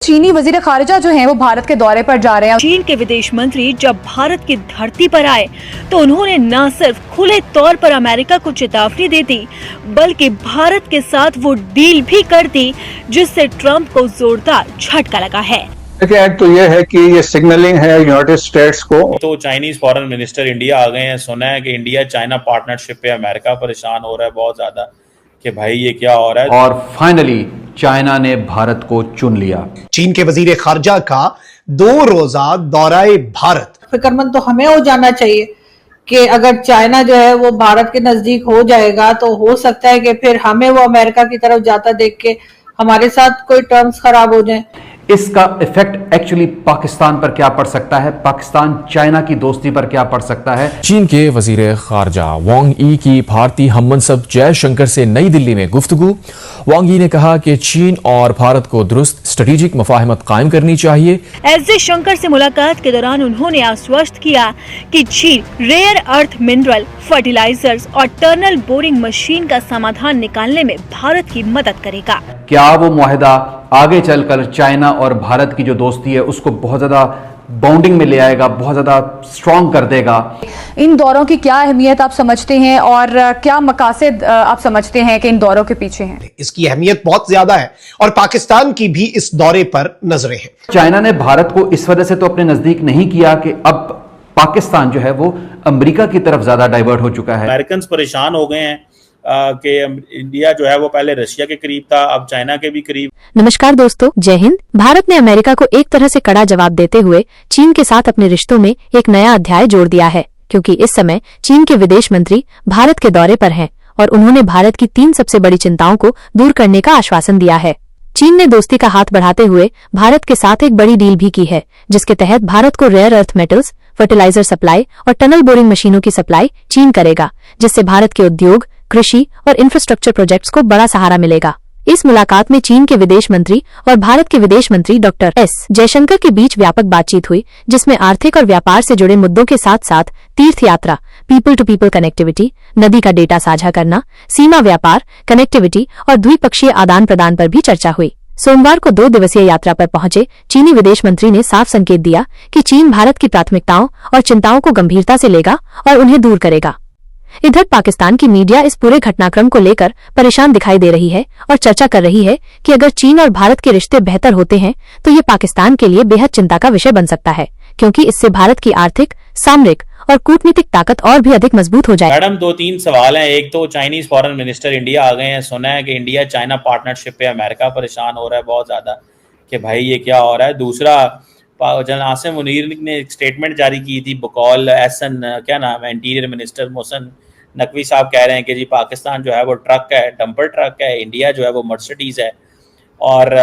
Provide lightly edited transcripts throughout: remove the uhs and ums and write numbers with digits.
चीनी वजीर खारिजा जो हैं वो भारत के दौरे पर जा रहे हैं। चीन के विदेश मंत्री जब भारत की धरती पर आए तो उन्होंने न सिर्फ खुले तौर पर अमेरिका को चेतावनी दे दी, बल्कि भारत के साथ वो डील भी कर दी जिससे ट्रंप को जोरदार झटका लगा है। एक तो ये है कि ये सिग्नलिंग है यूनाइटेड स्टेट्स को। तो चाइनीज फॉरेन मिनिस्टर इंडिया आ गए हैं। सुना है कि इंडिया चाइना पार्टनरशिप पे अमेरिका परेशान हो रहा है बहुत ज्यादा कि भाई ये क्या हो रहा है। और फाइनली चाइना ने भारत को चुन लिया। चीन के वजीर खारजा का 2 रोजा दौराए भारत। फिक्रमंद तो हमें हो जाना चाहिए कि अगर चाइना जो है वो भारत के नजदीक हो जाएगा तो हो सकता है कि फिर हमें वो अमेरिका की तरफ जाता देख के हमारे साथ कोई टर्म्स खराब हो जाएं। इसका इफेक्ट एक्चुअली पाकिस्तान पर क्या पड़ सकता है, पाकिस्तान चाइना की दोस्ती पर क्या पड़ सकता है। चीन के वजीर खारजा वांग यी की भारतीय हममनसब जयशंकर से नई दिल्ली में गुफ्तगू। वांग यी ने कहा कि चीन और भारत को दुरुस्त स्ट्रेटेजिक मुफाहमत कायम करनी चाहिए। एस जयशंकर से मुलाकात के दौरान उन्होंने आश्वस्त किया कि चीन रेयर अर्थ मिनरल, फर्टिलाइजर्स और टनल बोरिंग मशीन का समाधान निकालने में भारत की मदद करेगा। क्या वो मुआहदा आगे चलकर चाइना और भारत की जो दोस्ती है उसको बहुत ज्यादा बाउंडिंग में ले आएगा, बहुत ज्यादा स्ट्रॉन्ग कर देगा। इन दौरों की क्या अहमियत आप समझते हैं और क्या मकासद आप समझते हैं कि इन दौरों के पीछे हैं? इसकी अहमियत बहुत ज्यादा है और पाकिस्तान की भी इस दौरे पर नजरें हैं। चाइना ने भारत को इस वजह से तो अपने नजदीक नहीं किया कि अब पाकिस्तान जो है वो अमेरिका की तरफ ज्यादा डाइवर्ट हो चुका है। अमेरिकन परेशान हो गए हैं कि इंडिया जो है वो पहले रशिया के करीब था, अब चाइना के भी करीब। नमस्कार दोस्तों, जय हिंद। भारत ने अमेरिका को एक तरह से कड़ा जवाब देते हुए चीन के साथ अपने रिश्तों में एक नया अध्याय जोड़ दिया है, क्योंकि इस समय चीन के विदेश मंत्री भारत के दौरे पर हैं और उन्होंने भारत की 3 सबसे बड़ी चिंताओं को दूर करने का आश्वासन दिया है। चीन ने दोस्ती का हाथ बढ़ाते हुए भारत के साथ एक बड़ी डील भी की है, जिसके तहत भारत को rare earth metals, fertiliser supply और टनल बोरिंग मशीनों की सप्लाई चीन करेगा, जिससे भारत के उद्योग, कृषि और इंफ्रास्ट्रक्चर प्रोजेक्ट्स को बड़ा सहारा मिलेगा। इस मुलाकात में चीन के विदेश मंत्री और भारत के विदेश मंत्री डॉक्टर एस जयशंकर के बीच व्यापक बातचीत हुई, जिसमें आर्थिक और व्यापार से जुड़े मुद्दों के साथ साथ तीर्थ यात्रा, पीपल टू पीपल कनेक्टिविटी, नदी का डेटा साझा करना, सीमा व्यापार, कनेक्टिविटी और द्विपक्षीय आदान प्रदान पर भी चर्चा हुई। सोमवार को 2 दिवसीय यात्रा पर पहुंचे चीनी विदेश मंत्री ने साफ संकेत दिया कि चीन भारत की प्राथमिकताओं और चिंताओं को गंभीरता से लेगा और उन्हें दूर करेगा। इधर पाकिस्तान की मीडिया इस पूरे घटनाक्रम को लेकर परेशान दिखाई दे रही है और चर्चा कर रही है कि अगर चीन और भारत के रिश्ते बेहतर होते हैं तो ये पाकिस्तान के लिए बेहद चिंता का विषय बन सकता है, क्योंकि इससे भारत की आर्थिक, सामरिक और कूटनीतिक ताकत और भी अधिक मजबूत हो जाए। मैडम 2-3 सवाल हैं। एक तो चाइनीज फॉरेन मिनिस्टर इंडिया आ गए हैं। सुना है कि इंडिया चाइना पार्टनरशिप पे अमेरिका परेशान हो रहा है बहुत ज्यादा कि भाई ये क्या हो रहा है। दूसरा, जनरल आसिम मुनीर ने एक स्टेटमेंट जारी की थी। बकौल एहसन क्या नाम है, इंटीरियर मिनिस्टर मोहसिन नकवी साहब कह रहे हैं कि जी पाकिस्तान जो है वो ट्रक है, डंपर ट्रक है, इंडिया जो है वो मर्सिडीज है। और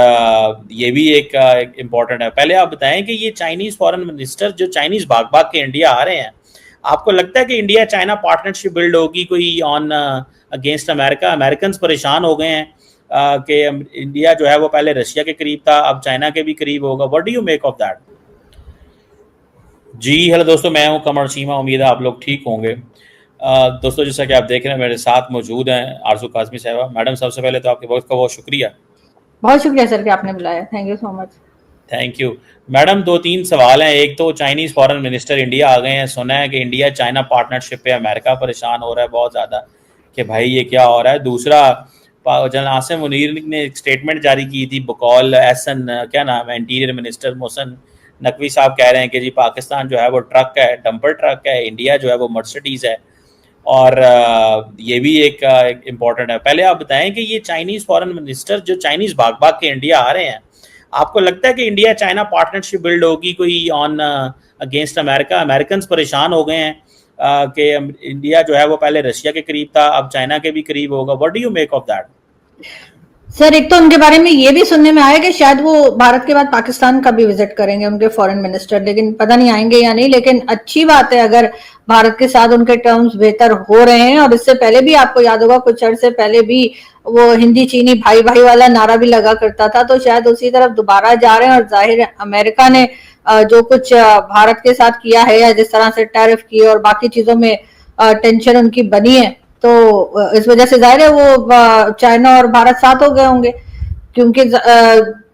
ये भी एक इम्पॉर्टेंट है। पहले आप बताएं कि ये चाइनीज फॉरेन मिनिस्टर जो चाइनीज भाग भाग के इंडिया आ रहे हैं, आपको लगता है कि इंडिया चाइना पार्टनरशिप बिल्ड होगी कोई ऑन अगेंस्ट अमेरिका? अमेरिकन परेशान हो गए हैं कि इंडिया जो है वो पहले रशिया के करीब था, अब चाइना के भी करीब होगा। What do you make of that? जी हेलो दोस्तों, मैं हूं कमर चीमा। उम्मीद है आप लोग ठीक होंगे। दोस्तों जैसा कि आप देख रहे हैं मेरे साथ मौजूद हैं आरजू काज़मी साहिबा। मैडम सबसे पहले तो आपके वक्त का बहुत शुक्रिया। बहुत शुक्रिया सर कि आपने बुलाया, thank you so much. Thank you madam. 2-3 सवाल हैं। एक तो चाइनीज फॉरेन मिनिस्टर इंडिया आ गए हैं। सुना है कि इंडिया चाइना पार्टनरशिप पे अमेरिका परेशान हो रहा है बहुत ज़्यादा कि भाई ये क्या हो रहा है। दूसरा, जनरल आसिम मुनीर ने एक स्टेटमेंट जारी की थी। बकौल एहसन क्या नाम है, इंटीरियर मिनिस्टर मोहसिन नकवी साहब कह रहे हैं कि जी पाकिस्तान जो है वो ट्रक है, डंपर ट्रक है, इंडिया जो है वो मर्सिडीज है। और ये भी एक इम्पॉर्टेंट है। पहले आप बताएं कि ये चाइनीज फॉरेन मिनिस्टर जो चाइनीज भाग भाग के इंडिया आ रहे हैं, आपको लगता है कि इंडिया चाइना पार्टनरशिप बिल्ड होगी कोई ऑन अगेंस्ट अमेरिका? अमेरिकन परेशान हो गए हैं कि इंडिया जो है वो पहले रशिया के करीब था, अब चाइना के भी करीब होगा। What do you make of that? Sir एक तो उनके बारे में ये भी सुनने में आया कि शायद वो भारत के बाद पाकिस्तान का भी विजिट करेंगे उनके फॉरेन मिनिस्टर, लेकिन पता नहीं आएंगे या नहीं। लेकिन अच्छी बात है अगर भारत के साथ उनके टर्म्स बेहतर हो रहे हैं। और इससे पहले भी आपको याद होगा कुछ अर्से पहले भी वो हिंदी चीनी भाई भाई वाला नारा भी लगा करता था, तो शायद उसी तरफ दोबारा जा रहे हैं। और जाहिर है अमेरिका ने जो कुछ भारत के साथ किया है या जिस तरह से टैरिफ की और बाकी चीजों में टेंशन उनकी बनी है, तो इस वजह से जाहिर है वो चाइना और भारत साथ हो गए होंगे, क्योंकि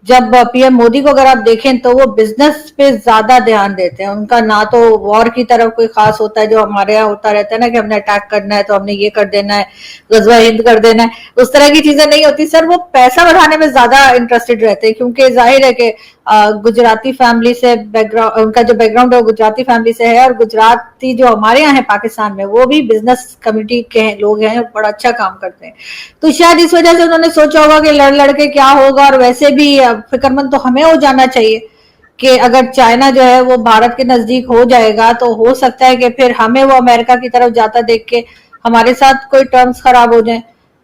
जब पीएम मोदी को अगर आप देखें तो वो बिजनेस पे ज्यादा ध्यान देते हैं। उनका ना तो वॉर की तरफ कोई खास होता है जो हमारे यहाँ होता रहता है ना कि हमने अटैक करना है तो हमने ये कर देना है, गजवा हिंद कर देना है, उस तरह की चीजें नहीं होती सर। वो पैसा बढ़ाने में ज्यादा इंटरेस्टेड रहते हैं, क्योंकि जाहिर है कि गुजराती फैमिली से बैकग्राउंड, उनका जो बैकग्राउंड है वो गुजराती फैमिली से है, और गुजराती जो हमारे यहाँ है पाकिस्तान में वो भी बिजनेस कम्युनिटी के लोग हैं, बड़ा अच्छा काम करते हैं। तो शायद इस वजह से उन्होंने सोचा होगा कि लड़ लड़ के क्या होगा, और वैसे भी फिक्रमंद तो हमें हो जाना चाहिए कि अगर चाइना जो है वो भारत के नजदीक हो जाएगा तो हो सकता है कि फिर हमें वो अमेरिका की तरफ जाता देख के हमारे साथ कोई टर्म्स खराब हो जाए,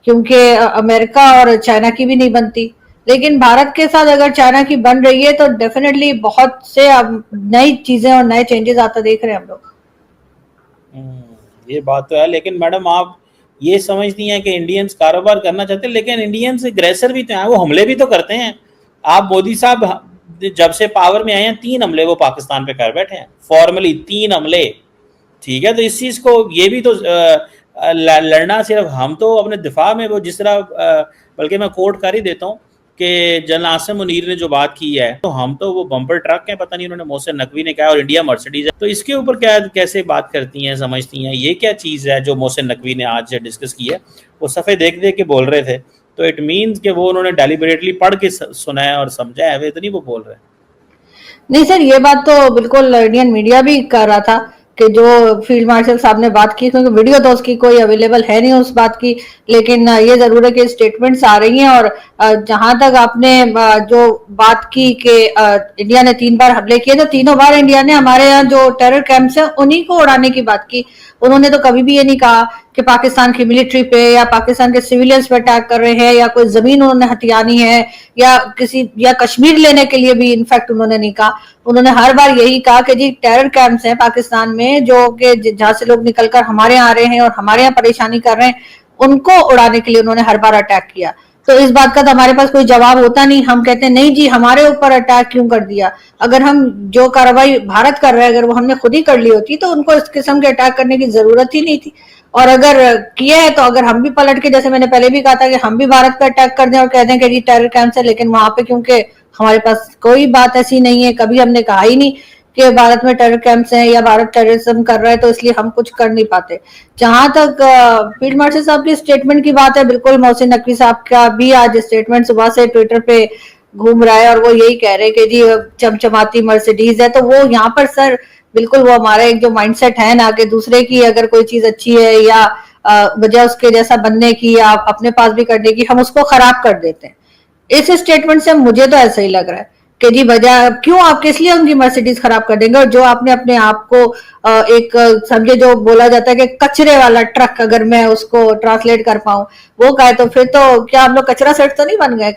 क्योंकि अमेरिका और चाइना की भी नहीं बनती। लेकिन भारत के साथ अगर चाइना की बन रही है तो डेफिनेटली बहुत से अब नई चीजें और नए चेंजेस आता देख रहे हैं हम लोग। ये बात तो है, लेकिन मैडम आप ये समझती हैं कि इंडियंस कारोबार करना चाहते हैं, लेकिन इंडियंस एग्रेसर भी तो हैं, वो हमले भी तो करते हैं। आप मोदी साहब जब से पावर में आए हैं 3 हमले वो पाकिस्तान पे कर बैठे हैं, फॉर्मली 3 हमले। ठीक है, तो इस चीज को ये भी तो लड़ना सिर्फ हम तो अपने दिफा में वो जिस तरह, बल्कि मैं कोट कर ही देता हूँ कि जनरल आसिम मुनीर ने जो बात की है, तो हम तो वो बम्पर ट्रक हैं, पता नहीं उन्होंने मोहसिन नकवी ने कहा, और इंडिया मर्सिडीज है। तो इसके ऊपर क्या कैसे बात करती हैं, समझती हैं ये क्या चीज़ है जो मोहसिन नकवी ने आज डिस्कस की है? वो सफ़े देख देख के बोल रहे थे, तो इट मीन्स कि वो उन्होंने डेलिबरेटली पढ़ के सुना है और समझा है, वे तो नहीं वो बोल रहे। नहीं सर, ये बात तो बिल्कुल इंडियन मीडिया भी कर रहा था कि जो फील्ड मार्शल साहब ने बात की, क्योंकि वीडियो तो उसकी कोई अवेलेबल है नहीं उस बात की, लेकिन ये जरूर है कि स्टेटमेंट्स आ रही हैं। और जहां तक आपने जो बात की कि इंडिया ने 3 बार हमले किए, तो तीनों बार इंडिया ने हमारे यहाँ जो टेरर कैंप्स हैं उन्हीं को उड़ाने की बात की। उन्होंने तो कभी भी ये नहीं कहा कि पाकिस्तान की मिलिट्री पे या पाकिस्तान के सिविलियंस पे अटैक कर रहे हैं, या कोई जमीन उन्होंने हथियानी है, या कश्मीर लेने के लिए भी इनफैक्ट उन्होंने नहीं कहा। उन्होंने हर बार यही कहा कि जी टेरर कैंप्स हैं पाकिस्तान में जो कि जहां से लोग निकलकर हमारे यहाँ आ रहे हैं और हमारे यहाँ परेशानी कर रहे हैं, उनको उड़ाने के लिए उन्होंने हर बार अटैक किया। तो इस बात का तो हमारे पास कोई जवाब होता नहीं। हम कहते हैं नहीं जी हमारे ऊपर अटैक क्यों कर दिया, अगर हम जो कार्रवाई भारत कर रहा है अगर वो हमने खुद ही कर ली होती तो उनको इस किस्म के अटैक करने की जरूरत ही नहीं थी। और अगर किया है तो अगर हम भी पलट के, जैसे मैंने पहले भी कहा था कि हम भी भारत पे अटैक कर दें और कह दें कि जी टेरर कैंप है, लेकिन वहां पे क्योंकि हमारे पास कोई बात ऐसी नहीं है, कभी हमने कहा ही नहीं कि भारत में टेरर कैंप्स हैं या भारत टेररिज्म कर रहा है, तो इसलिए हम कुछ कर नहीं पाते। जहां तक फील्ड मार्शल साहब की स्टेटमेंट की बात है, बिल्कुल मोहसिन नकवी साहब का भी आज स्टेटमेंट सुबह से ट्विटर पे घूम रहा है और वो यही कह रहे हैं कि जी चमचमाती मर्सिडीज है। तो वो यहाँ पर सर बिल्कुल वो हमारा एक जो माइंडसेट है ना कि दूसरे की अगर कोई चीज अच्छी है या वजह उसके जैसा बनने की या अपने पास भी करने की, हम उसको खराब कर देते हैं। इस स्टेटमेंट से मुझे तो ऐसा ही लग रहा है कि जी वजह क्यों, आप किस लिए उनकी मर्सिडीज खराब कर देंगे। और जो आपने अपने आप को एक समझे, जो बोला जाता है कि कचरे वाला ट्रक, अगर मैं उसको ट्रांसलेट कर पाऊं वो कहे, तो फिर तो क्या हम लोग कचरा सेट तो नहीं बन गए?